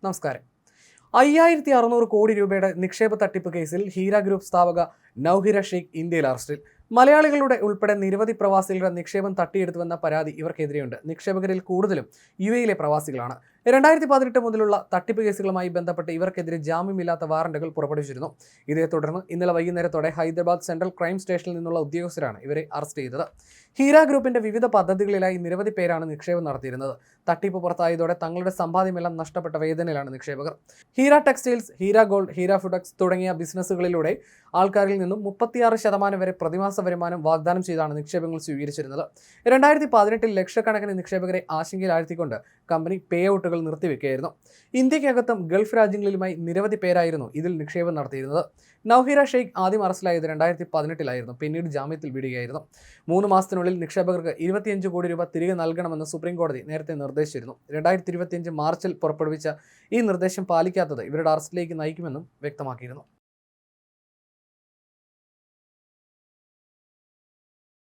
നമസ്കാരം. 5600 കോടി രൂപയുടെ നിക്ഷേപ തട്ടിപ്പ് കേസിൽ ഹീര ഗ്രൂപ്പ് സ്ഥാപക നൗഹിര ഷെയ്ഖ് ഇന്ത്യയിൽ അറസ്റ്റിൽ. മലയാളികളുടെ ഉൾപ്പെടെ നിരവധി പ്രവാസികളുടെ നിക്ഷേപം തട്ടിയെടുത്തുവെന്ന പരാതി ഇവർക്കെതിരെയുണ്ട്. നിക്ഷേപകരിൽ കൂടുതലും യുഎയിലെ പ്രവാസികളാണ്. 2018 മുതലുള്ള തട്ടിപ്പ് കേസുകളുമായി ബന്ധപ്പെട്ട് ഇവർക്കെതിരെ ജാമ്യമില്ലാത്ത വാറന്റുകൾ പുറപ്പെടുവിച്ചിരുന്നു. ഇതേ തുടർന്ന് ഇന്നലെ വൈകുന്നേരത്തോടെ ഹൈദരാബാദ് സെൻട്രൽ ക്രൈം സ്റ്റേഷനിൽ നിന്നുള്ള ഉദ്യോഗസ്ഥരാണ് ഇവരെ അറസ്റ്റ് ചെയ്തത്. ഹീര ഗ്രൂപ്പിന്റെ വിവിധ പദ്ധതികളിലായി നിരവധി പേരാണ് നിക്ഷേപം നടത്തിയിരുന്നത്. തട്ടിപ്പ് പുറത്തായതോടെ തങ്ങളുടെ സമ്പാദ്യമെല്ലാം നഷ്ടപ്പെട്ട വേദനയിലാണ് നിക്ഷേപകർ. ഹീര ടെക്സ്റ്റൈൽസ്, ഹീര ഗോൾഡ്, ഹീര ഫുഡക്സ് തുടങ്ങിയ ബിസിനസ്സുകളിലൂടെ ആൾക്കാരിൽ നിന്നും 36% വരെ പ്രതിമാസ വരുമാനം വാഗ്ദാനം ചെയ്താണ് നിക്ഷേപങ്ങൾ സ്വീകരിച്ചിരുന്നത്. 2018 ലക്ഷക്കണക്കിന് നിക്ഷേപകരെ ആശങ്കയിലാഴ്ത്തിക്കൊണ്ട് കമ്പനി പേ ഔട്ടുകൾ നിർത്തിവെക്കുകയായിരുന്നു. ഇന്ത്യക്കകത്തും ഗൾഫ് രാജ്യങ്ങളിലുമായി നിരവധി പേരായിരുന്നു ഇതിൽ നിക്ഷേപം നടത്തിയിരുന്നത്. നൗഹിര ഷെയ്ഖ് ആദ്യം അറസ്റ്റിലായത് 2018 പിന്നീട് ജാമ്യത്തിൽ വിടുകയായിരുന്നു. 3 മാസത്തിനുള്ളിൽ നിക്ഷേപകർക്ക് 25 കോടി രൂപ തിരികെ നൽകണമെന്ന് സുപ്രീം കോടതി നേരത്തെ നിർദ്ദേശിച്ചിരുന്നു. 2025 മാർച്ചിൽ പുറപ്പെടുവിച്ച ഈ നിർദ്ദേശം പാലിക്കാത്തത് ഇവരുടെ അറസ്റ്റിലേക്ക് നയിക്കുമെന്നും വ്യക്തമാക്കിയിരുന്നു.